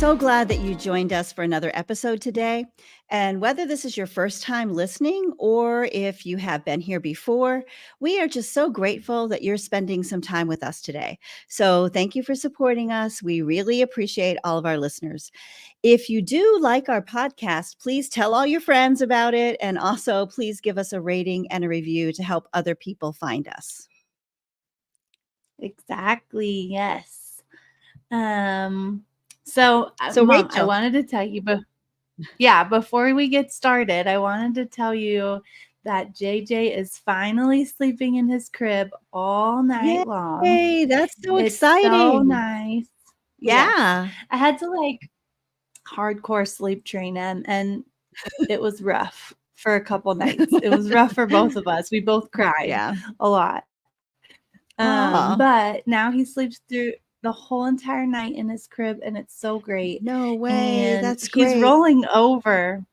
so glad that you joined us for another episode today. And whether this is your first time listening or if you have been here before, we are just so grateful that you're spending some time with us today. So thank you for supporting us. We really appreciate all of our listeners. If you do like our podcast, please tell all your friends about it. And also, please give us a rating and a review to help other people find us. Exactly. Yes. So Mom, I Rachel. wanted to tell you, before we get started, I wanted to tell you that JJ is finally sleeping in his crib all night long. Yay, that's so It's so exciting. nice. Yes. Yeah. I had to hardcore sleep train him, and it was rough for a couple nights. It was rough for both of us. We both cried Yeah. a lot. Aw. But now he sleeps through the whole entire night in his crib, and it's so great. No way. And That's he's great. rolling over.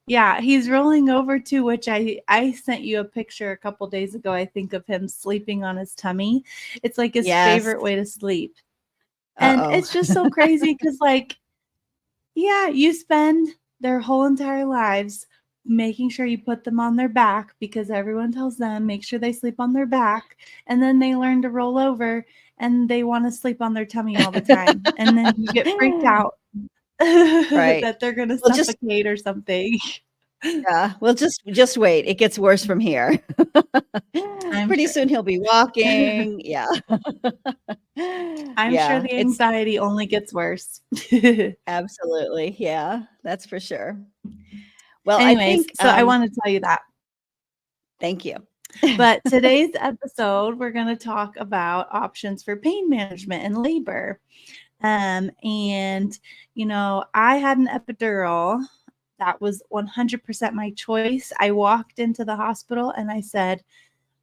Yeah, he's rolling over too, which I sent you a picture a couple days ago, I think, of him sleeping on his tummy. It's like his Yes. favorite way to sleep. And Uh-oh. it's just so crazy because yeah, you spend their whole entire lives making sure you put them on their back because everyone tells them make sure they sleep on their back, and then they learn to roll over and they want to sleep on their tummy all the time, and then you get freaked out Right. that they're going to Well, just suffocate or something. yeah, well, just wait. It gets worse from here. I'm Pretty sure. soon he'll be walking. Yeah. I'm sure Yeah, the it's anxiety only gets worse. absolutely. Yeah, that's for sure. Well, I Anyways, think so I want to tell you that. thank you. But today's episode, we're going to talk about options for pain management and labor. And, I had an epidural that was 100% my choice. I walked into the hospital and I said,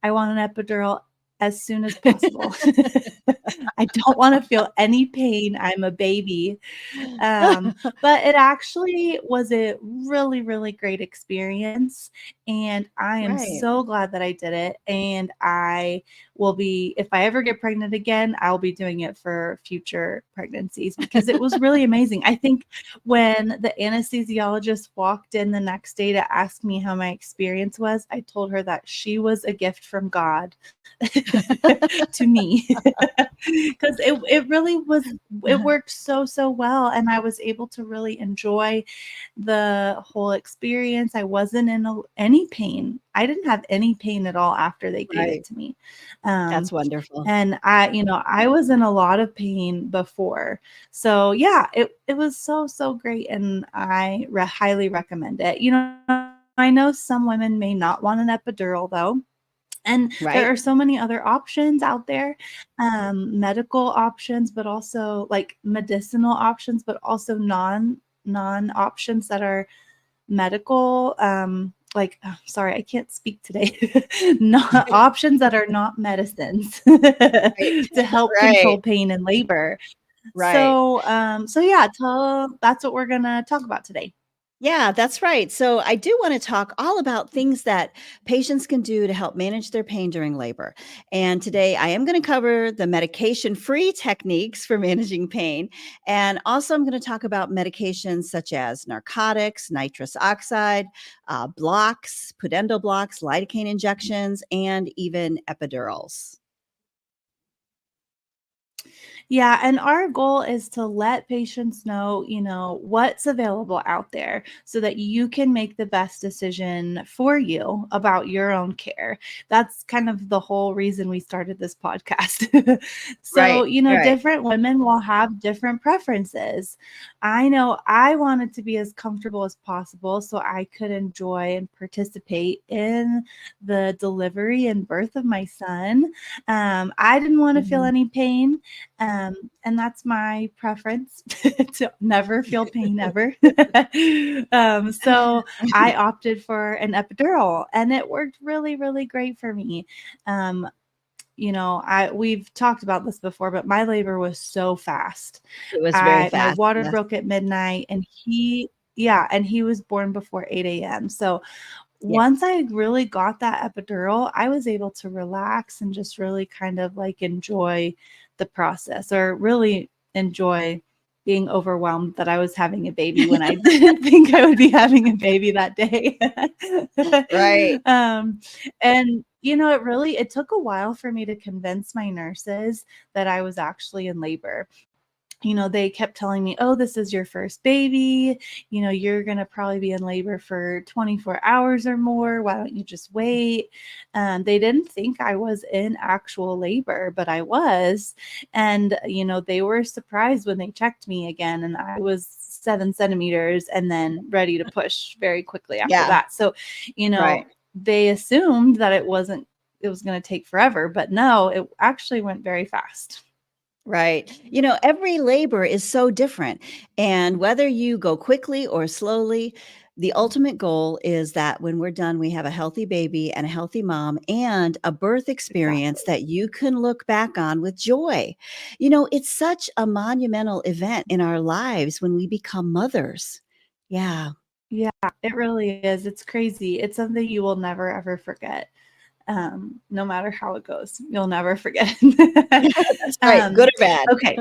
I want an epidural as soon as possible. I don't want to feel any pain. I'm a baby. But it actually was a really, really great experience. And I am Right. so glad that I did it. And I will be, if I ever get pregnant again, I'll be doing it for future pregnancies because it was really amazing. I think when the anesthesiologist walked in the next day to ask me how my experience was, I told her that she was a gift from God to me because it really was, it worked so well, and I was able to really enjoy the whole experience. I wasn't in any pain. I didn't have any pain at all after they gave it Right. to me. That's wonderful. And I was in a lot of pain before. So yeah, it was so great, and I highly recommend it. I know some women may not want an epidural though. And there Right. are so many other options out there, medical options, but also like medicinal options, but also non options that are medical. Sorry, I can't speak today. Not options that are not medicines Right. to help Right. control pain and labor. Right. So yeah, that's what we're gonna talk about today. Yeah, that's right. So I do want to talk all about things that patients can do to help manage their pain during labor. And today I am going to cover the medication free techniques for managing pain. And also, I'm going to talk about medications such as narcotics, nitrous oxide, blocks, pudendal blocks, lidocaine injections, and even epidurals. Yeah, and our goal is to let patients know, what's available out there so that you can make the best decision for you about your own care. That's kind of the whole reason we started this podcast. So, Right, right, different women will have different preferences. I know I wanted to be as comfortable as possible so I could enjoy and participate in the delivery and birth of my son. I didn't want to feel mhm. any pain. And that's my preference to never feel pain ever. So I opted for an epidural, and it worked really, really great for me. Um, we've talked about this before, but my labor was so fast. It was very My fast. water Yes, broke at midnight, and he was born before 8 a.m. So yeah, once I really got that epidural, I was able to relax and just really kind of enjoy the process, or really enjoy. being overwhelmed that I was having a baby when I didn't think I would be having a baby that day. Right. And it took a while for me to convince my nurses that I was actually in labor. They kept telling me, oh, this is your first baby. You're going to probably be in labor for 24 hours or more. Why don't you just wait? They didn't think I was in actual labor, but I was. And, they were surprised when they checked me again. And I was 7 centimeters and then ready to push very quickly after Yeah. that. So, Right. they assumed that it was going to take forever, but no, it actually went very fast. Right. Every labor is so different. And whether you go quickly or slowly, the ultimate goal is that when we're done, we have a healthy baby and a healthy mom and a birth experience Exactly. that you can look back on with joy. It's such a monumental event in our lives when we become mothers. Yeah. Yeah, it really is. It's crazy. It's something you will never ever forget. No matter how it goes, you'll never forget. That's right. Good or bad. Okay,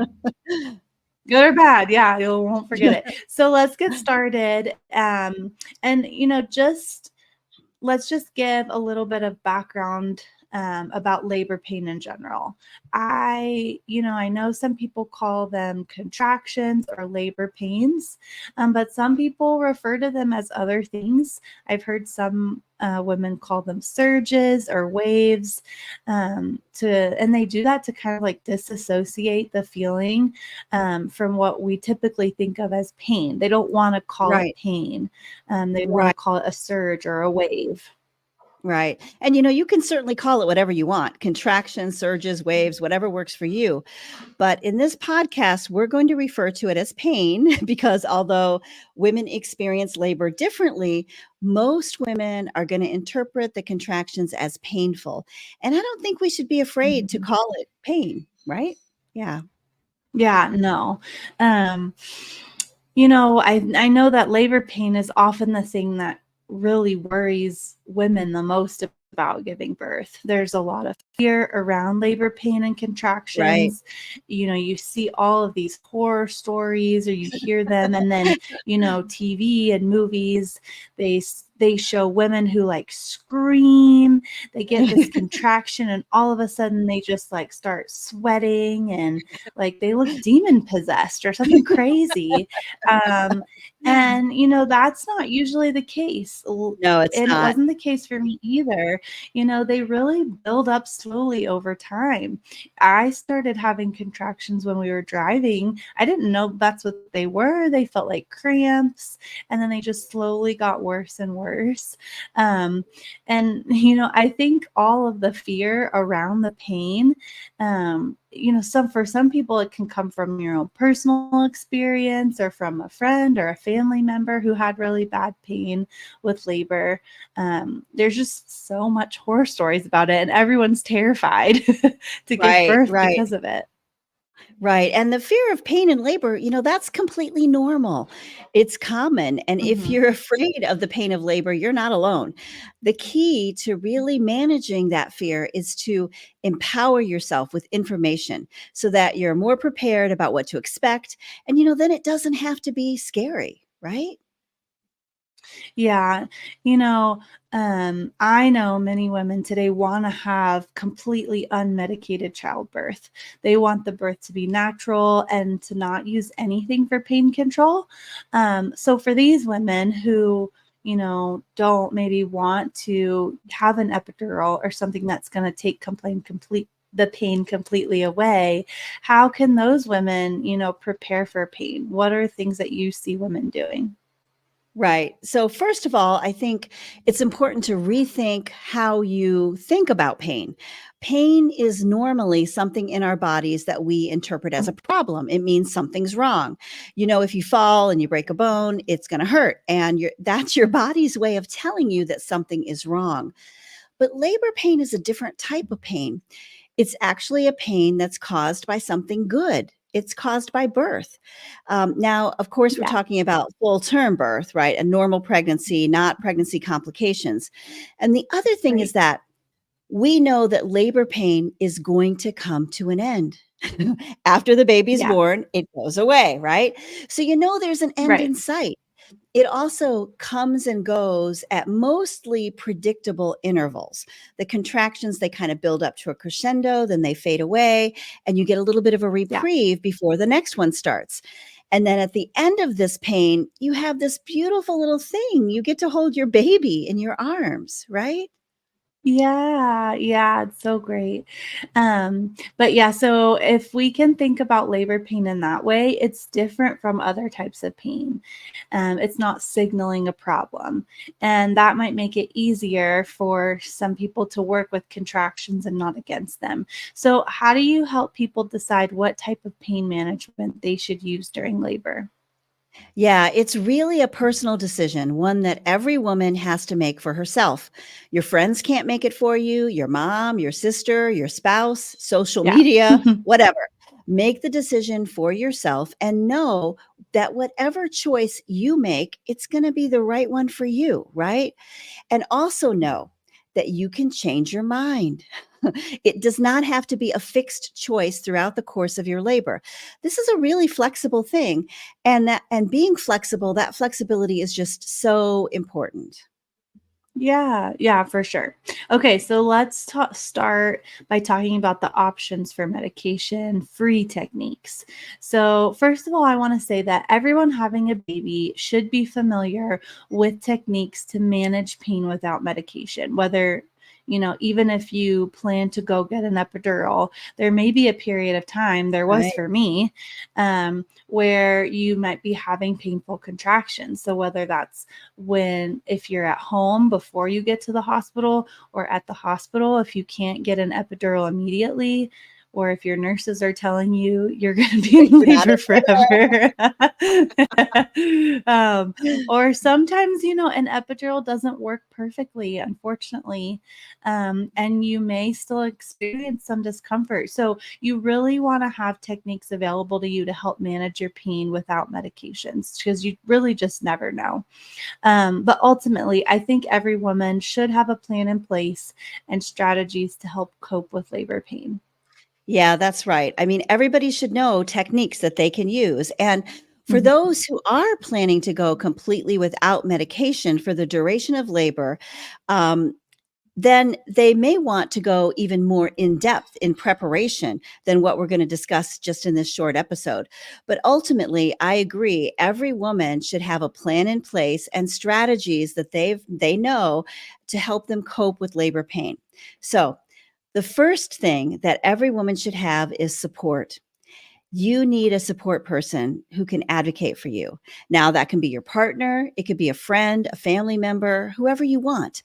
good or bad, yeah, you won't forget it. So let's get started. And let's just give a little bit of background about labor pain in general. I know some people call them contractions or labor pains, but some people refer to them as other things. I've heard some women call them surges or waves, and they do that to kind of like disassociate the feeling from what we typically think of as pain. They don't want to call it Right. pain. They want Right. to call it a surge or a wave. Right. And you can certainly call it whatever you want, contractions, surges, waves, whatever works for you. But in this podcast, we're going to refer to it as pain because although women experience labor differently, most women are going to interpret the contractions as painful. And I don't think we should be afraid to Mhm. call it pain, right? Yeah. Yeah, no. Um, I know that labor pain is often the thing that really worries women the most about giving birth. There's a lot of fear around labor pain and Right. contractions. You see all of these horror stories or you hear them, and then, TV and movies, they show women who like scream, they get this contraction and all of a sudden they just like start sweating and like they look demon possessed or something crazy. Um, and that's not usually the case. No, it's And it not. wasn't the case for me either. They really build up slowly over time. I started having contractions when we were driving. I didn't know that's what they were. They felt like cramps, and then they just slowly got worse and worse. And I think all of the fear around the pain, for some people it can come from your own personal experience or from a friend or a family member who had really bad pain with labor. There's just so much horror stories about it, and everyone's terrified to give Right, birth right. because of it. Right. And the fear of pain and labor, that's completely normal. It's common. And if Mhm. you're afraid of the pain of labor, you're not alone. The key to really managing that fear is to empower yourself with information so that you're more prepared about what to expect. And, then it doesn't have to be scary, right? Yeah, you know, I know many women today want to have completely unmedicated childbirth. They want the birth to be natural and to not use anything for pain control. So for these women who don't maybe want to have an epidural or something that's going to take the pain completely away, how can those women, prepare for pain? What are things that you see women doing? Right. So, first of all, I think it's important to rethink how you think about pain. Pain is normally something in our bodies that we interpret as a problem. It means something's wrong. If you fall and you break a bone, it's going to hurt. And that's your body's way of telling you that something is wrong. But labor pain is a different type of pain. It's actually a pain that's caused by something good. It's caused by birth. Now, of course, we're Yeah, talking about full term birth, right? A normal pregnancy, not pregnancy complications. And the other thing is right. that we know that labor pain is going to come to an end. After the baby's Yeah. born, it goes away, right? So you know there's an end Right. in sight. It also comes and goes at mostly predictable intervals. The contractions, they kind of build up to a crescendo, then they fade away, and you get a little bit of a Yeah. reprieve before the next one starts. And then at the end of this pain, you have this beautiful little thing. You get to hold your baby in your arms, right? Yeah, yeah, it's so great. But yeah, so if we can think about labor pain in that way, it's different from other types of pain. It's not signaling a problem. And that might make it easier for some people to work with contractions and not against them. So, how do you help people decide what type of pain management they should use during labor? Yeah, it's really a personal decision, one that every woman has to make for herself. Your friends can't make it for you, your mom, your sister, your spouse, social Yeah. media, whatever. Make the decision for yourself and know that whatever choice you make, it's going to be the right one for you, right? And also know that you can change your mind. It does not have to be a fixed choice throughout the course of your labor. This is a really flexible thing, and being flexible, that flexibility is just so important. Yeah, yeah, for sure. Okay, so let's start by talking about the options for medication free techniques. So, first of all, I want to say that everyone having a baby should be familiar with techniques to manage pain without medication, whether even if you plan to go get an epidural, there may be a period of time, there was Right. for me, where you might be having painful contractions. So, whether that's if you're at home before you get to the hospital, or at the hospital if you can't get an epidural immediately, or if your nurses are telling you you're going to be That in you're not labor a forever. um, or sometimes, an epidural doesn't work perfectly, unfortunately, and you may still experience some discomfort. So you really want to have techniques available to you to help manage your pain without medications, because you really just never know. But ultimately, I think every woman should have a plan in place and strategies to help cope with labor pain. Yeah, that's right. I mean, everybody should know techniques that they can use. And for Mhm. those who are planning to go completely without medication for the duration of labor, um, then they may want to go even more in depth in preparation than what we're going to discuss just in this short episode. But ultimately, I agree, every woman should have a plan in place and strategies that they know to help them cope with labor pain. So, the first thing that every woman should have is support. You need a support person who can advocate for you. Now, that can be your partner, it could be a friend, a family member, whoever you want.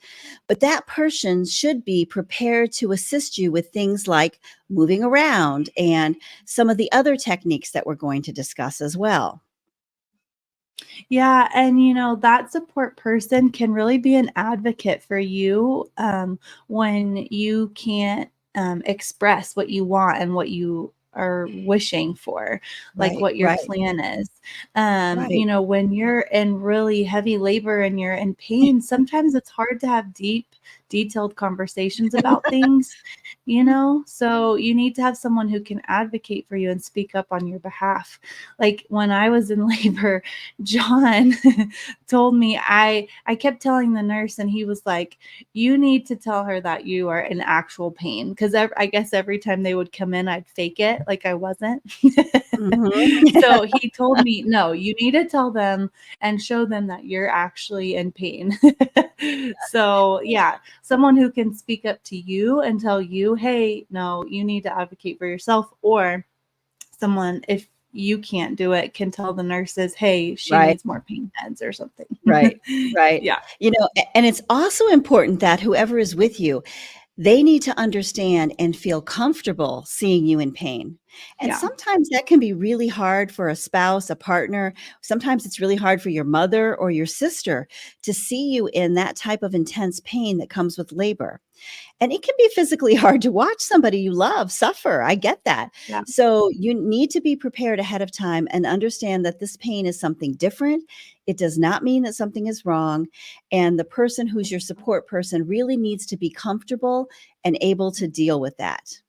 But that person should be prepared to assist you with things like moving around and some of the other techniques that we're going to discuss as well. Yeah, and that support person can really be an advocate for you, when you can't express what you want and what you are wishing for, like Right, what your right, plan is. right. When you're in really heavy labor and you're in pain, sometimes it's hard to have deep, detailed conversations about things, so you need to have someone who can advocate for you and speak up on your behalf. Like when I was in labor, John told me, I kept telling the nurse, and he was like, "You need to tell her that you are in actual pain." Because I guess every time they would come in, I'd fake it like I wasn't. Mhm. So he told me, "No, you need to tell them and show them that you're actually in pain." So, yeah, someone who can speak up to you and tell you, "Hey, no, you need to advocate for yourself," or someone, if you can't do it, can tell the nurses, "Hey, she Right. needs more pain meds," or something. Right, right. Yeah, And it's also important that whoever is with you, they need to understand and feel comfortable seeing you in pain. And yeah, sometimes that can be really hard for a spouse, a partner. Sometimes it's really hard for your mother or your sister to see you in that type of intense pain that comes with labor. And it can be physically hard to watch somebody you love suffer. I get that. yeah. So you need to be prepared ahead of time and understand that this pain is something different. It does not mean that something is wrong. And the person who's your support person really needs to be comfortable and able to deal with that.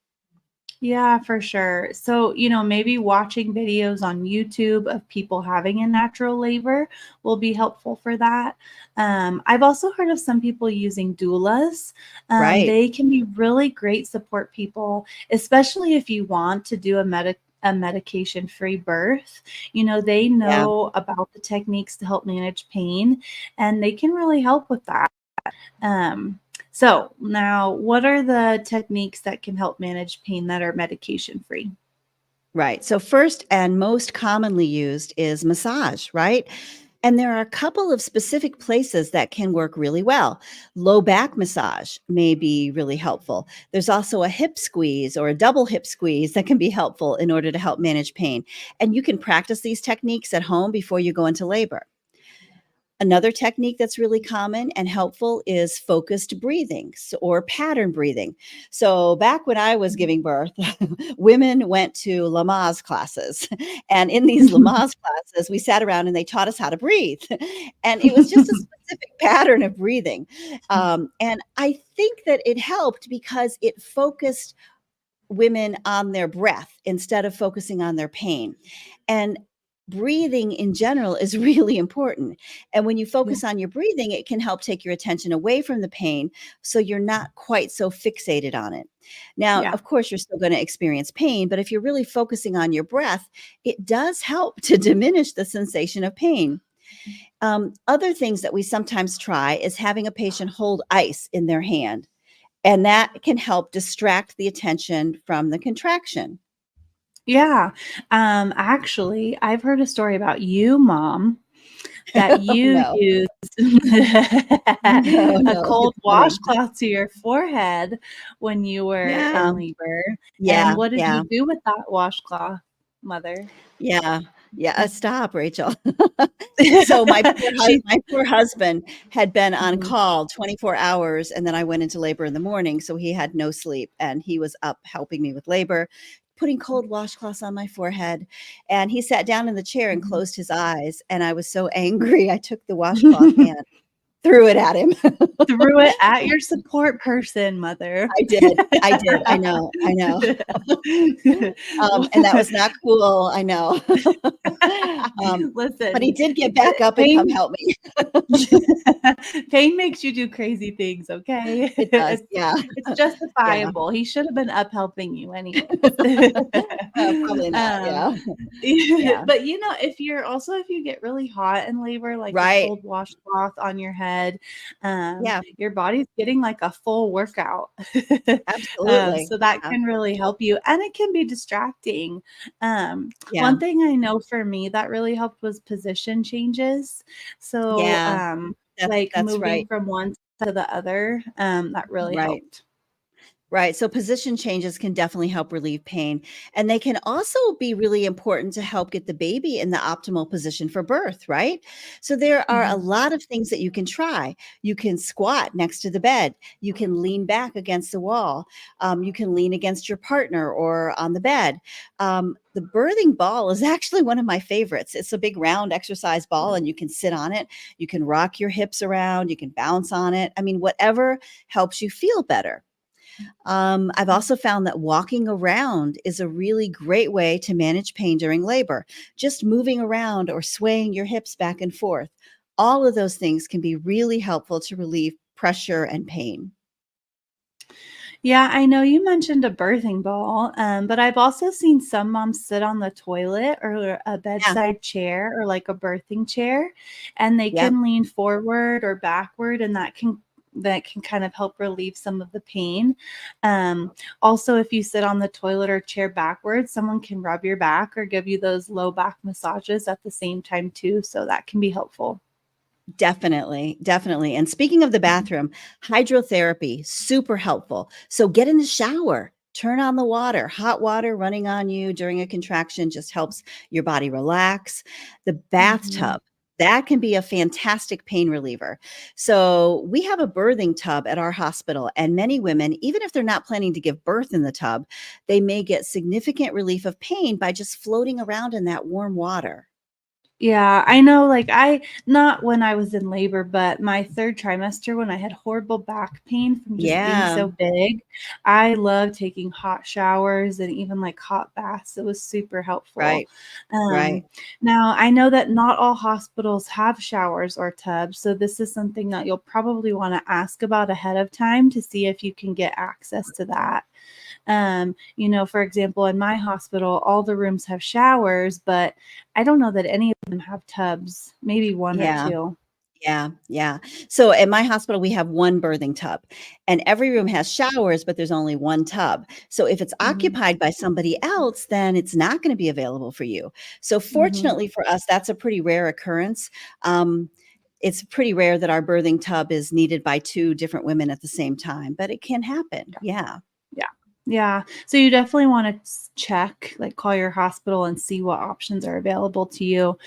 Yeah, for sure. So, maybe watching videos on YouTube of people having a natural labor will be helpful for that. I've also heard of some people using doulas. Right. They can be really great support people, especially if you want to do a medication free birth. They Yeah. know about the techniques to help manage pain, and they can really help with that. Um, so now, what are the techniques that can help manage pain that are medication free? Right. So, first and most commonly used is massage, right? And there are a couple of specific places that can work really well. Low back massage may be really helpful. There's also a hip squeeze or a double hip squeeze that can be helpful in order to help manage pain. And you can practice these techniques at home before you go into labor. Another technique that's really common and helpful is focused breathing or pattern breathing. So, back when I was giving birth, women went to Lamaze classes. And in these Lamaze classes, we sat around and they taught us how to breathe. And it was just a specific pattern of breathing. And I think that it helped because it focused women on their breath instead of focusing on their pain. And breathing in general is really important. And when you Yeah, focus on your breathing, it can help take your attention away from the pain so you're not quite so fixated on it. Now, yeah, of course, you're still going to experience pain, but if you're really focusing on your breath, it does help to diminish the sensation of pain. Other things that we sometimes try is having a patient hold ice in their hand, and that can help distract the attention from the contraction. yeah. Actually, I've heard a story about you, Mom, that Oh, you no. used No, a no, cold it's funny. washcloth to your forehead when you were Yeah, in labor. And yeah, what did you yeah, do with that washcloth, Mother? yeah, yeah, stop, Rachel. So She my poor husband had been on Mhm. call 24 hours, and then I went into labor in the morning, so he had no sleep, and he was up helping me with labor, putting cold washcloths on my forehead, and he sat down in the chair and Mhm. closed his eyes, and I was so angry, I took the washcloth and threw it at him. Threw it at your support person, Mother. I did, I know. And that was not cool, I know. But he Listen, did get back up and come pain help me. pain makes you do crazy things, okay? It does, yeah. It's Yeah. justifiable. He should have been up helping you anyways. Probably not, Um, yeah. Yeah. but, if you get really hot in labor, like the Right. cold washcloth on your head, Yeah, your body's getting like a full workout. absolutely. So that Yeah, can really help you, and it can be distracting. yeah, One thing I know for me that really helped was position changes. So, yeah. like That's moving right. from one to the other, that really Right. helped. Right. So position changes can definitely help relieve pain. And they can also be really important to help get the baby in the optimal position for birth, right? So there are a Mhm. lot of things that you can try. You can squat next to the bed. You can lean back against the wall. You can lean against your partner or on the bed. The birthing ball is actually one of my favorites. It's a big round exercise ball, and you can sit on it. You can rock your hips around. You can bounce on it. I mean, whatever helps you feel better. I've also found that walking around is a really great way to manage pain during labor. Just moving around or swaying your hips back and forth. All of those things can be really helpful to relieve pressure and pain. Yeah, I know you mentioned a birthing ball, but I've also seen some moms sit on the toilet or a Yeah, bedside chair or like a birthing chair, and they yep, can lean forward or backward, and that can kind of help relieve some of the pain. Also, if you sit on the toilet or chair backwards, someone can rub your back or give you those low back massages at the same time too, so that can be helpful. definitely, definitely. And speaking of the bathroom, hydrotherapy, super helpful. So get in the shower. Turn on the water. Hot water running on you during a contraction just helps your body relax. The Mhm. bathtub, that can be a fantastic pain reliever. So, we have a birthing tub at our hospital, and many women, even if they're not planning to give birth in the tub, they may get significant relief of pain by just floating around in that warm water. Yeah, I know, like, not when I was in labor, but my 3rd trimester when I had horrible back pain from just being Yeah, so big, I love taking hot showers and even, like, hot baths. It was super helpful. right, right. Um, Now I know that not all hospitals have showers or tubs, so this is something that you'll probably wanna ask about ahead of time to see if you can get access to that. For example, in my hospital, all the rooms have showers, but I don't know that any of them have tubs, maybe 1 or Yeah. 2. Yeah, yeah. So at my hospital, we have one birthing tub, and every room has showers, but there's only one tub. So if it's Mhm, occupied by somebody else, then it's not going to be available for you. So mhm. fortunately for us, that's a pretty rare occurrence. Um, it's pretty rare that our birthing tub is needed by two different women at the same time, but it can happen. Yeah. Yeah. Yeah. So you definitely want to check, like call your hospital and see what options are available to you.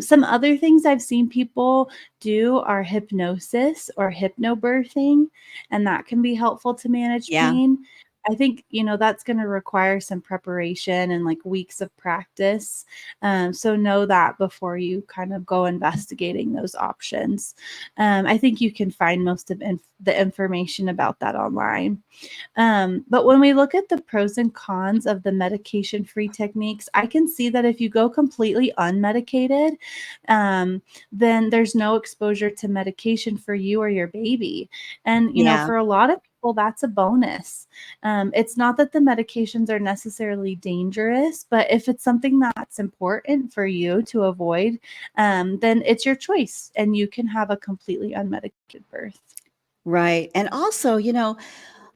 Some other things I've seen people do are hypnosis or hypnobirthing, and that can be helpful to manage Yeah. pain. I think, that's going to require some preparation and like weeks of practice. So know that before you kind of go investigating those options. I think you can find most of the information about that online. But when we look at the pros and cons of the medication free techniques, I can see that if you go completely unmedicated, um, then there's no exposure to medication for you or your baby. And, Yeah. for a lot of people, that's a bonus. It's not that the medications are necessarily dangerous, but if it's something that's important for you to avoid, then it's your choice and you can have a completely unmedicated birth. Right. And also,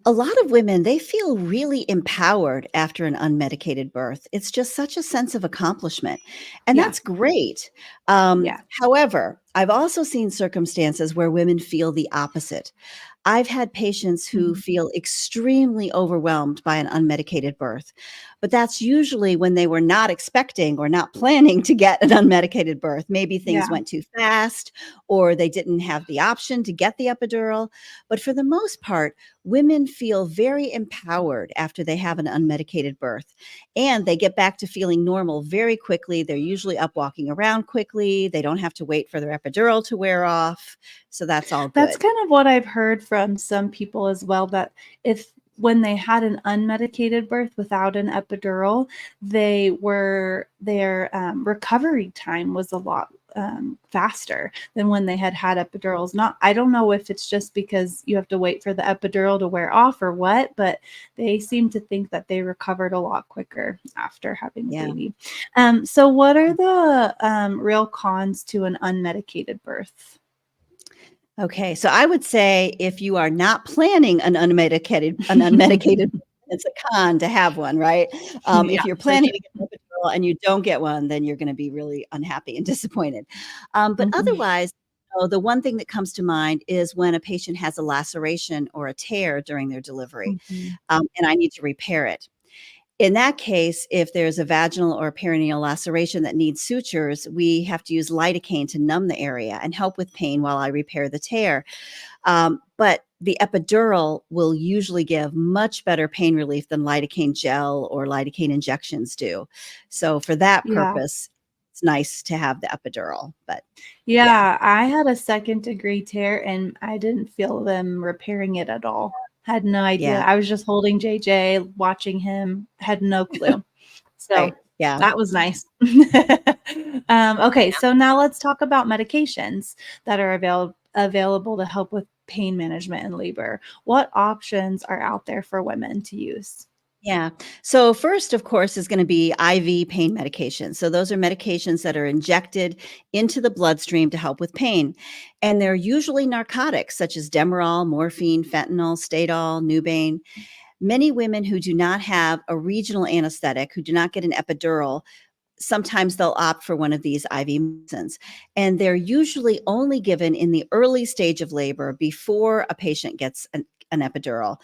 a lot of women, they feel really empowered after an unmedicated birth. It's just such a sense of accomplishment, and Yeah. that's great. Yeah. However, I've also seen circumstances where women feel the opposite. I've had patients who Mhm. feel extremely overwhelmed by an unmedicated birth, but that's usually when they were not expecting or not planning to get an unmedicated birth. Maybe things Yeah. went too fast or they didn't have the option to get the epidural. But for the most part, women feel very empowered after they have an unmedicated birth and they get back to feeling normal very quickly. They're usually up walking around quickly. They don't have to wait for their epidural to wear off. So that's all That's good. kind of what I've heard from some people as well, that if when they had an unmedicated birth without an epidural, their recovery time was a lot faster than when they had epidurals. Not, I don't know if it's just because you have to wait for the epidural to wear off or what, but they seem to think that they recovered a lot quicker after having a Yeah. baby. So what are the real cons to an unmedicated birth? Okay, so I would say if you are not planning an unmedicated, it's a con to have one, right? Yeah, If you're for planning sure. to get an epidural and you don't get one, then you're gonna be really unhappy and disappointed. But Mhm, otherwise, the one thing that comes to mind is when a patient has a laceration or a tear during their delivery, mhm, and I need to repair it. In that case, if there's a vaginal or perineal laceration that needs sutures, we have to use lidocaine to numb the area and help with pain while I repair the tear. But the epidural will usually give much better pain relief than lidocaine gel or lidocaine injections do. So for that yeah. purpose, it's nice to have the epidural. But yeah, Yeah, I had a second-degree tear, and I didn't feel them repairing it at all. Had no idea. yeah, I was just holding JJ, watching him, had no clue. right. So, Yeah. that was nice. Okay, so now let's talk about medications that are available to help with pain management in labor. What options are out there for women to use? Yeah. So first, of course, is going to be IV pain medications. So those are medications that are injected into the bloodstream to help with pain. And they're usually narcotics such as Demerol, morphine, fentanyl, Stadol, Nubain. Many women who do not have a regional anesthetic, who do not get an epidural, sometimes they'll opt for one of these IV medicines. And they're usually only given in the early stage of labor before a patient gets an epidural.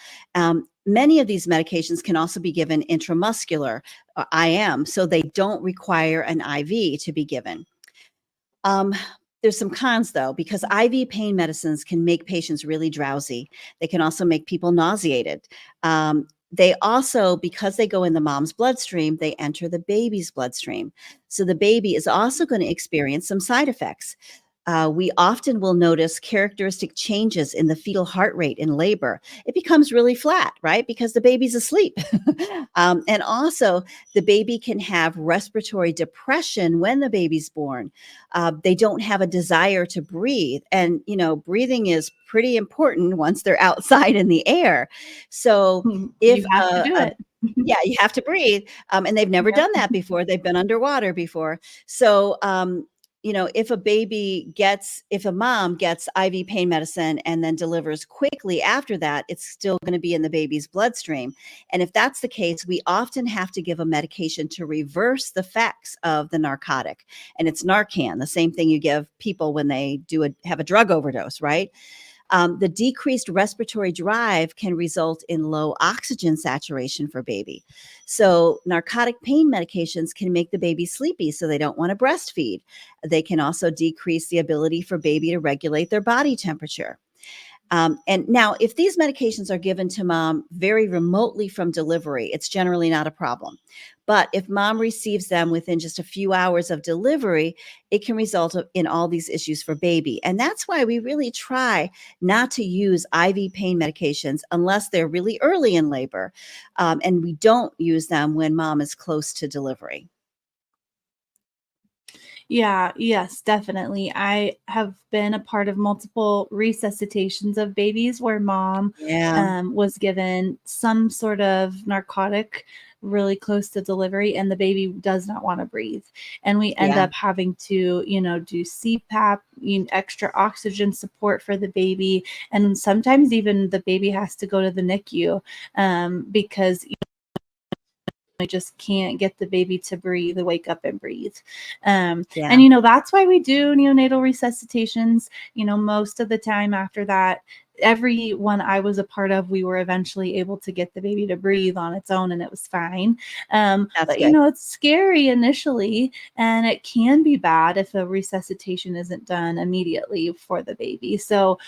Many of these medications can also be given intramuscular, IM, so they don't require an IV to be given. Um, there's some cons though, because IV pain medicines can make patients really drowsy. They can also make people nauseated. Um, they also, because they go in the mom's bloodstream, they enter the baby's bloodstream. So the baby is also going to experience some side effects. We often will notice characteristic changes in the fetal heart rate in labor. It becomes really flat, right? Because the baby's asleep. And also, the baby can have respiratory depression when the baby's born. They don't have a desire to breathe. And, breathing is pretty important once they're outside in the air. So, if You have to do it. yeah, you have to breathe. And they've never Yep. done that before. They've been underwater before. So, if a mom gets IV pain medicine and then delivers quickly after that, it's still going to be in the baby's bloodstream. And if that's the case, we often have to give a medication to reverse the effects of the narcotic. And it's Narcan, the same thing you give people when they have a drug overdose, right? The decreased respiratory drive can result in low oxygen saturation for baby. So narcotic pain medications can make the baby sleepy, so they don't want to breastfeed. They can also decrease the ability for baby to regulate their body temperature. And now, if these medications are given to mom very remotely from delivery, it's generally not a problem. But if mom receives them within just a few hours of delivery, it can result in all these issues for baby. And that's why we really try not to use IV pain medications unless they're really early in labor. And we don't use them when mom is close to delivery. Yeah, yes, definitely. I have been a part of multiple resuscitations of babies where mom Yeah. was given some sort of narcotic really close to delivery, and the baby does not want to breathe. And we end Yeah. up having to, do CPAP, extra oxygen support for the baby. And sometimes even the baby has to go to the NICU because I just can't get the baby to breathe, wake up and breathe. Yeah. And, that's why we do neonatal resuscitations. Most of the time after that, every one I was a part of, we were eventually able to get the baby to breathe on its own and it was fine. That's But, good. it's scary initially and it can be bad if a resuscitation isn't done immediately for the baby. So,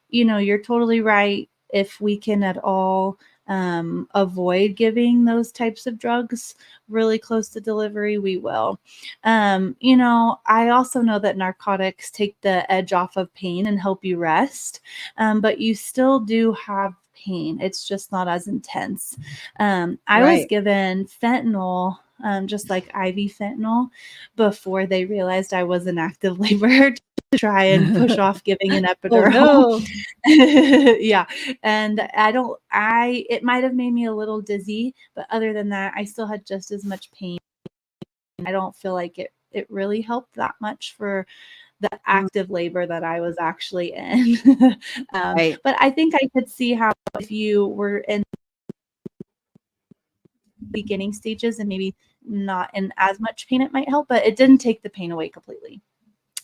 you're totally right. If we can at all avoid giving those types of drugs really close to delivery, we will. I also know that narcotics take the edge off of pain and help you rest, but you still do have pain. It's just not as intense. I was Right. given fentanyl. Just like IV fentanyl before they realized I was in active labor to try and push off giving an Oh, epidural. no. Yeah. And it might have made me a little dizzy, but other than that, I still had just as much pain. I don't feel like it really helped that much for the Mm, active labor that I was actually in. right. But I think I could see how if you were in beginning stages and maybe not in as much pain, it might help, but it didn't take the pain away completely.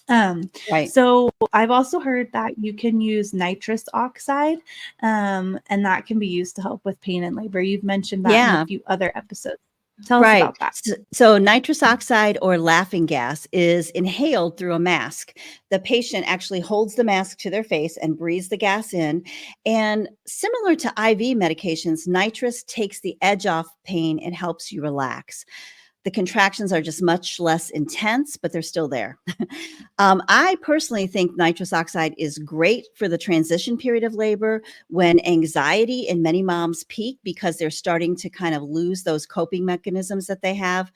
Right. So I've also heard that you can use nitrous oxide, and that can be used to help with pain and labor. You've mentioned that in a Yeah. few other episodes. Tell us Right. about that. So nitrous oxide or laughing gas is inhaled through a mask. The patient actually holds the mask to their face and breathes the gas in. And similar to IV medications, nitrous takes the edge off pain and helps you relax. The contractions are just much less intense, but they're still there. I personally think nitrous oxide is great for the transition period of labor when anxiety in many moms peak because they're starting to kind of lose those coping mechanisms that they have.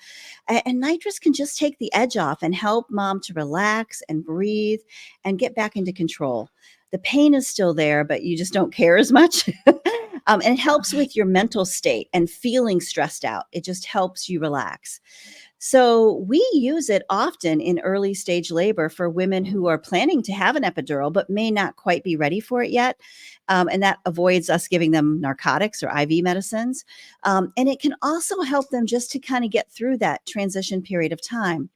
And nitrous can just take the edge off and help mom to relax and breathe and get back into control. The pain is still there, but you just don't care as much. And it helps with your mental state and feeling stressed out. It just helps you relax. So we use it often in early stage labor for women who are planning to have an epidural but may not quite be ready for it yet. And that avoids us giving them narcotics or IV medicines. And it can also help them just to kind of get through that transition period of time.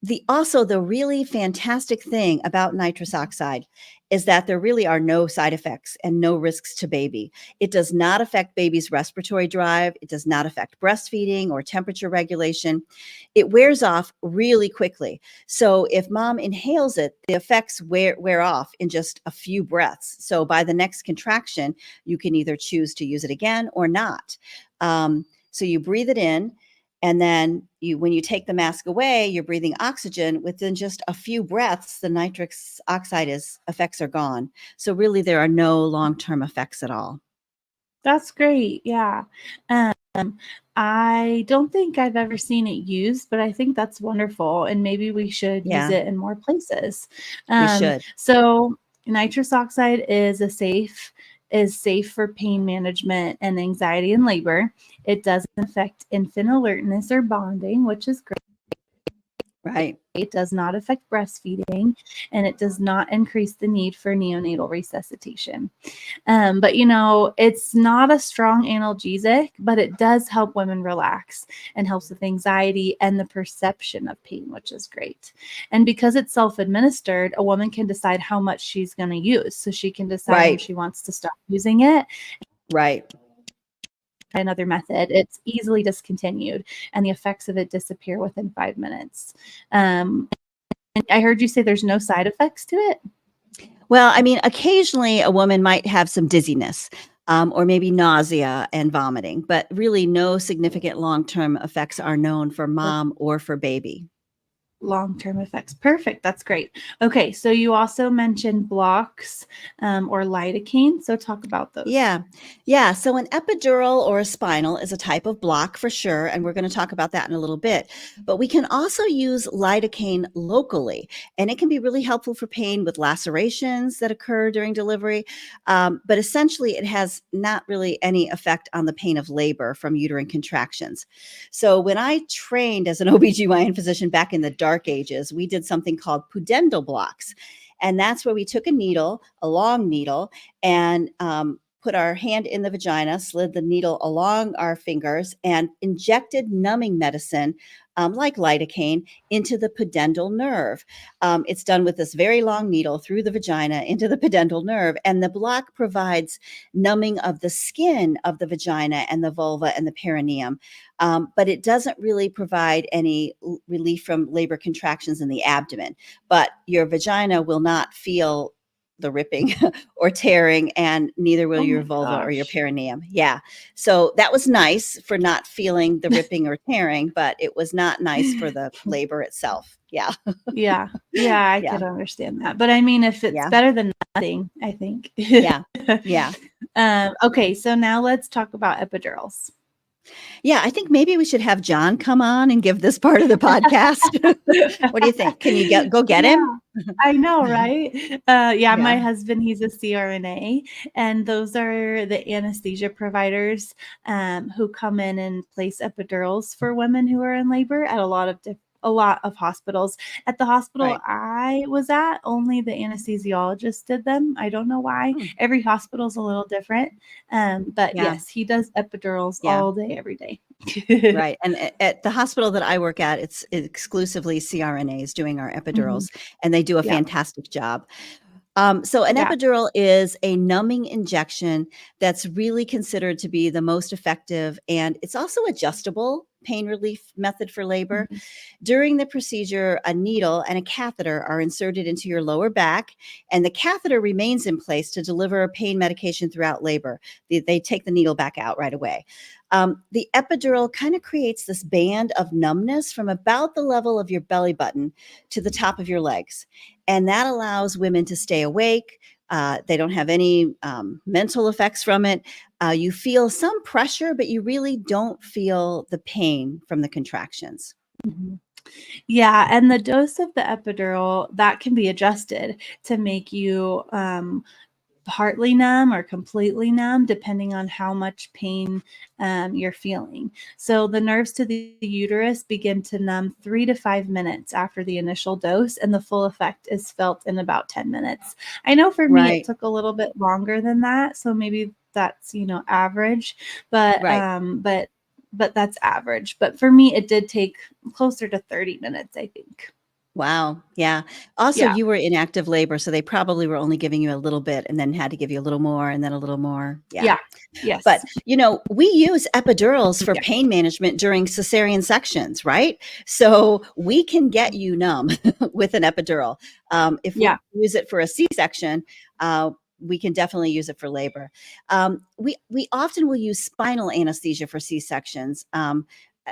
the really fantastic thing about nitrous oxide is that there really are no side effects and no risks to baby. It does not affect baby's respiratory drive. It does not affect breastfeeding or temperature regulation. It wears off really quickly. So if mom inhales it, the effects wear off in just a few breaths. So by the next contraction, you can either choose to use it again or not. So you breathe it in, and then when you take the mask away, you're breathing oxygen. Within just a few breaths, the nitrous oxide effects are gone. So really, there are no long-term effects at all. That's great. Yeah. I don't think I've ever seen it used, but I think that's wonderful. And maybe we should use Yeah, it in more places. we should. So nitrous oxide is safe for pain management and anxiety in labor. It doesn't affect infant alertness or bonding, which is great. Right. It does not affect breastfeeding, and it does not increase the need for neonatal resuscitation. But it's not a strong analgesic, but it does help women relax and helps with anxiety and the perception of pain, which is great. And because it's self-administered, a woman can decide how much she's going to use. So she can decide when Right. she wants to stop using it. Right. Another method, it's easily discontinued, and the effects of it disappear within 5 minutes. And I heard you say there's no side effects to it. Well, I mean, occasionally a woman might have some dizziness, or maybe nausea and vomiting, but really no significant long-term effects are known for mom or for baby. Long-term effects. Perfect. That's great. Okay. So you also mentioned blocks or lidocaine. So talk about those. Yeah. Yeah. So an epidural or a spinal is a type of block for sure. And we're going to talk about that in a little bit. But we can also use lidocaine locally, and it can be really helpful for pain with lacerations that occur during delivery. But essentially, it has not really any effect on the pain of labor from uterine contractions. So when I trained as an OBGYN physician back in the dark ages, we did something called pudendal blocks. And that's where we took a needle, a long needle, and put our hand in the vagina, slid the needle along our fingers, and injected numbing medicine, like lidocaine, into the pudendal nerve. It's done with this very long needle through the vagina into the pudendal nerve, and the block provides numbing of the skin of the vagina and the vulva and the perineum. But it doesn't really provide any relief from labor contractions in the abdomen. But your vagina will not feel the ripping or tearing, and neither will Oh your my vulva or your gosh. perineum. Yeah. So that was nice for not feeling the ripping or tearing, but it was not nice for the labor itself. Yeah. Yeah. Yeah. I Yeah. could understand that. But I mean, if it's Yeah. better than nothing, I think. Yeah. Yeah. Okay. So now let's talk about epidurals. Yeah. I think maybe we should have John come on and give this part of the podcast. What do you think? Can you go get Yeah. him? I know, right? Yeah, my Yeah. husband, he's a CRNA, and those are the anesthesia providers who come in and place epidurals for women who are in labor at a lot of hospitals. At the hospital Right. I was at, only the anesthesiologist did them. I don't know why. Hmm. Every hospital is a little different. But Yeah. yes, he does epidurals Yeah. all day, every day. Right. And at the hospital that I work at, it's exclusively CRNAs doing our Mhm. epidurals, and they do a Yeah. fantastic job. So an Yeah. epidural is a numbing injection that's really considered to be the most effective, and it's also adjustable pain relief method for labor. Mhm. During the procedure, a needle and a catheter are inserted into your lower back, and the catheter remains in place to deliver pain medication throughout labor. They take the needle back out right away. The epidural kind of creates this band of numbness from about the level of your belly button to the top of your legs. And that allows women to stay awake. They don't have any mental effects from it. You feel some pressure, but you really don't feel the pain from the contractions. Mhm. Yeah, and the dose of the epidural, that can be adjusted to make you, partly numb or completely numb, depending on how much pain, you're feeling. So the nerves to the uterus begin to numb 3 to 5 minutes after the initial dose, and the full effect is felt in about 10 minutes. I know for me, it Right, took a little bit longer than that, so maybe that's, average, but, right. but that's average. But for me, it did take closer to 30 minutes, I think. Wow. Yeah. Also, Yeah. you were in active labor, so they probably were only giving you a little bit and then had to give you a little more and then a little more. Yeah. Yeah. But, Yes. we use epidurals for Yeah. pain management during cesarean sections, right? So we can get you numb with an epidural. If we Yeah. use it for a C-section, we can definitely use it for labor. We often will use spinal anesthesia for C-sections.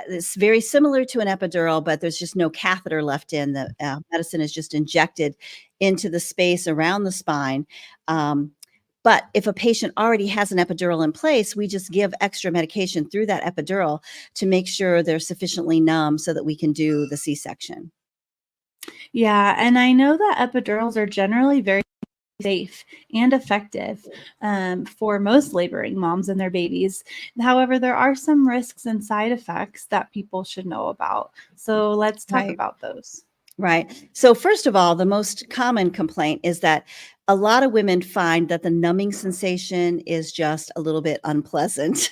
It's very similar to an epidural, but there's just no catheter left in. The medicine is just injected into the space around the spine. Um, but if a patient already has an epidural in place, we just give extra medication through that epidural to make sure they're sufficiently numb so that we can do the C-section. Yeah. And I know that epidurals are generally very safe and effective for most laboring moms and their babies. However, there are some risks and side effects that people should know about. So let's talk Right. about those. Right. So, first of all, the most common complaint is that a lot of women find that the numbing sensation is just a little bit unpleasant.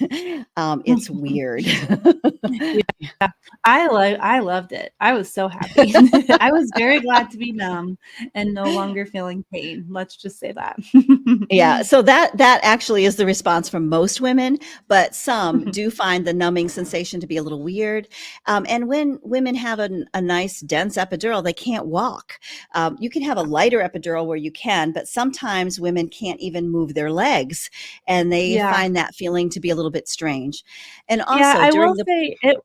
It's weird. Yeah, I loved it. I was so happy. I was very glad to be numb and no longer feeling pain. Let's just say that. Yeah, so that actually is the response from most women, but some do find the numbing sensation to be a little weird. And when women have a nice dense epidural, they can't walk. You can have a lighter epidural where you can, but sometimes women can't even move their legs, and they Yeah. find that feeling to be a little bit strange. And Yeah, also during the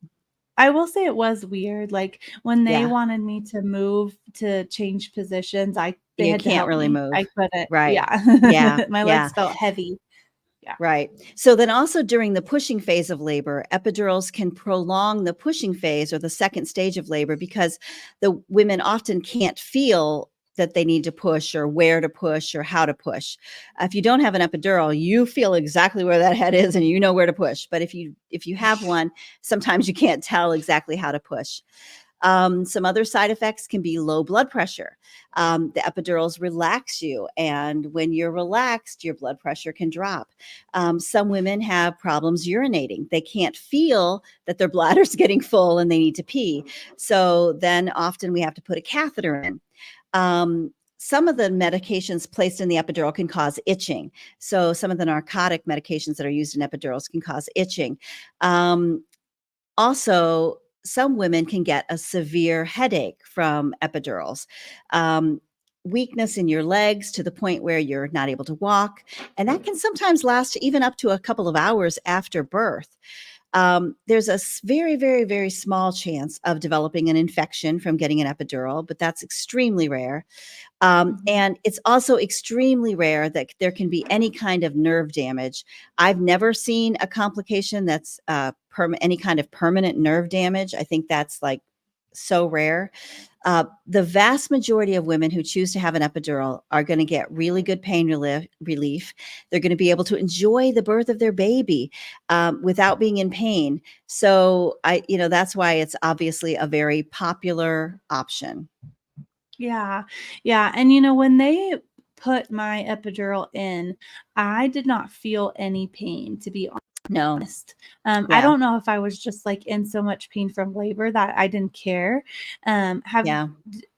I will say it was weird, like, when they yeah, wanted me to move to change positions, I they you had to can't help really me. move. I couldn't Right. yeah. Yeah. My Yeah. legs felt heavy. Yeah. Right. So then also during the pushing phase of labor, epidurals can prolong the pushing phase or the second stage of labor because the women often can't feel that they need to push or where to push or how to push. If you don't have an epidural, you feel exactly where that head is and you know where to push. But if you have one, sometimes you can't tell exactly how to push. Some other side effects can be low blood pressure. The epidurals relax you, and when you're relaxed, your blood pressure can drop. Some women have problems urinating. They can't feel that their bladder's getting full and they need to pee. So then often we have to put a catheter in. Some of the medications placed in the epidural can cause itching. So some of the narcotic medications that are used in epidurals can cause itching. Um, Also, some women can get a severe headache from epidurals. Um, Weakness in your legs to the point where you're not able to walk, and that can sometimes last even up to a couple of hours after birth. There's a very, very, very small chance of developing an infection from getting an epidural, but that's extremely rare. Mhm. And it's also extremely rare that there can be any kind of nerve damage. I've never seen a complication that's any kind of permanent nerve damage. I think that's like so rare. The vast majority of women who choose to have an epidural are going to get really good pain relief. They're going to be able to enjoy the birth of their baby without being in pain. So that's why it's obviously a very popular option. Yeah. Yeah, and, when they put my epidural in, I did not feel any pain, to be No, honest. I yeah, don't know if I was just, like, in so much pain from labor that I didn't care. Have yeah.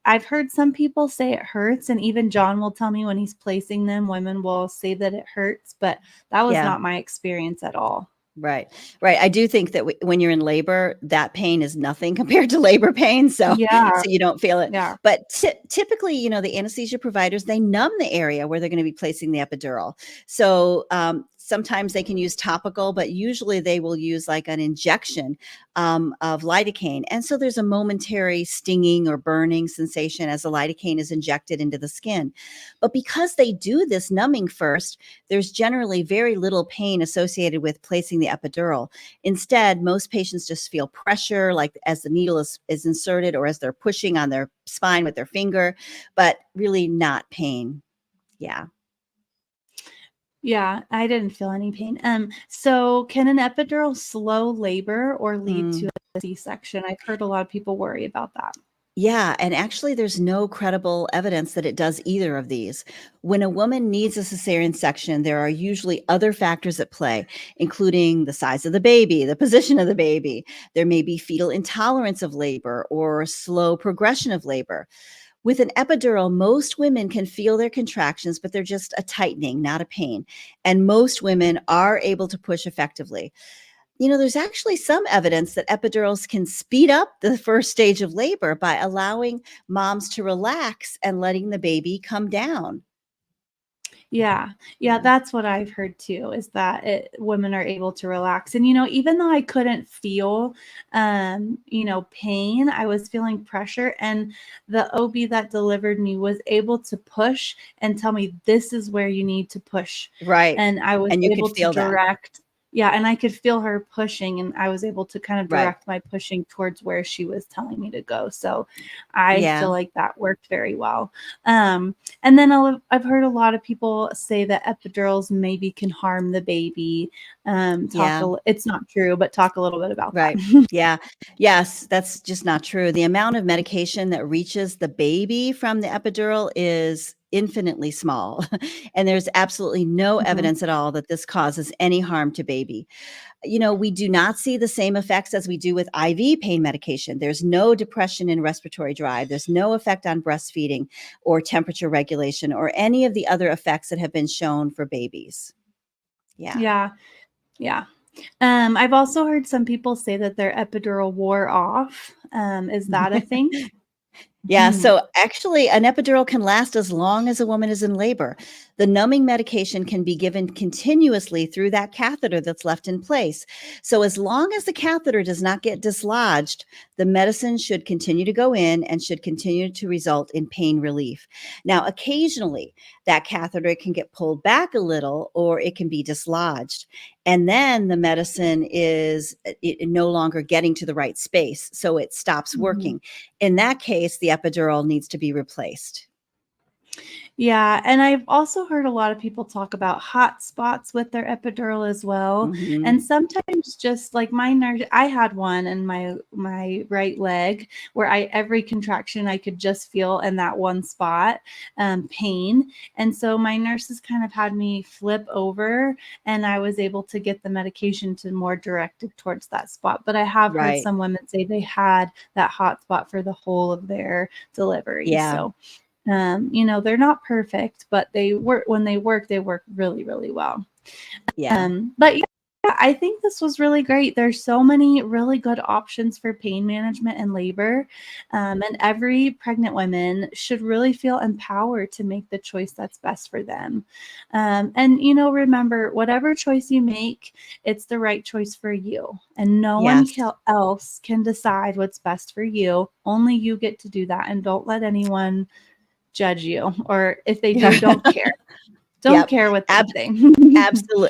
I've heard some people say it hurts, and even John will tell me when he's placing them, women will say that it hurts, but that was Yeah, not my experience at all. right, right. I do think that when you're in labor, that pain is nothing compared to labor pain, so Yeah, so you don't feel it. yeah. But typically, the anesthesia providers, they numb the area where they're gonna be placing the epidural. So, sometimes they can use topical, but usually they will use, like, an injection, of lidocaine, and so there's a momentary stinging or burning sensation as the lidocaine is injected into the skin. But because they do this numbing first, there's generally very little pain associated with placing the epidural. Instead, most patients just feel pressure, like as the needle is inserted or as they're pushing on their spine with their finger, but really not pain. Yeah. Yeah, I didn't feel any pain. So can an epidural slow labor or lead Mm. to a C-section? I've heard a lot of people worry about that. Yeah, and actually, there's no credible evidence that it does either of these. When a woman needs a cesarean section, there are usually other factors at play, including the size of the baby, the position of the baby. There may be fetal intolerance of labor or slow progression of labor. With an epidural, most women can feel their contractions, but they're just a tightening, not a pain. And most women are able to push effectively. There's actually some evidence that epidurals can speed up the first stage of labor by allowing moms to relax and letting the baby come down. Yeah. Yeah, Yeah. that's what I've heard too, is that women are able to relax. And, even though I couldn't feel, pain, I was feeling pressure. And the OB that delivered me was able to push and tell me, this is where you need to push. Right. And I was And you could able to feel that. direct. Yeah, and I could feel her pushing, and I was able to kind of Right. direct my pushing towards where she was telling me to go. So I Yeah. feel like that worked very well. And then I've heard a lot of people say that epidurals maybe can harm the baby. Yeah. It's not true, but talk a little bit about Right. that. Yeah. Yes, that's just not true. The amount of medication that reaches the baby from the epidural is infinitely small. And there's absolutely no Mhm. evidence at all that this causes any harm to baby. We do not see the same effects as we do with IV pain medication. There's no depression in respiratory drive. There's no effect on breastfeeding or temperature regulation or any of the other effects that have been shown for babies. Yeah. Yeah, yeah. I've also heard some people say that their epidural wore off. Is that a thing? Yeah, so actually, an epidural can last as long as a woman is in labor. The numbing medication can be given continuously through that catheter that's left in place. So, as long as the catheter does not get dislodged, the medicine should continue to go in and should continue to result in pain relief. Now, occasionally, that catheter can get pulled back a little or it can be dislodged. And then the medicine is no longer getting to the right space. So, it stops Mhm. working. In that case, the epidural needs to be replaced. Yeah, and I've also heard a lot of people talk about hot spots with their epidural as well. Mhm. And sometimes just like my nurse, I had one in my right leg where I every contraction I could just feel in that one spot, pain. And so my nurses kind of had me flip over, and I was able to get the medication to more directed towards that spot. But I have heard Right. some women say they had that hot spot for the whole of their delivery. Yeah. So they're not perfect, but they work when they work really, really well. Yeah. But yeah, I think this was really great. There's so many really good options for pain management and labor. And every pregnant woman should really feel empowered to make the choice that's best for them. And remember, whatever choice you make, it's the right choice for you. And no one Yes. else can decide what's best for you. Only you get to do that. And don't let anyone judge you, or if they do, don't care. Don't Yep. care what they Ab think.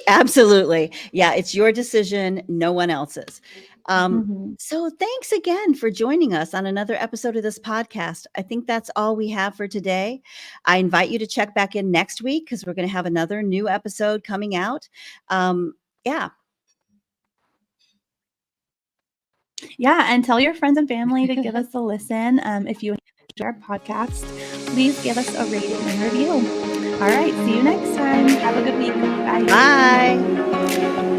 absolutely. Yeah, it's your decision, no one else's. Um, Mhm. so thanks again for joining us on another episode of this podcast. I think that's all we have for today. I invite you to check back in next week because we're going to have another new episode coming out. Yeah. Yeah, and tell your friends and family to give us a listen. If you enjoy our podcast, please give us a rating and review. All right, see you next time. Have a good week. Bye. Bye.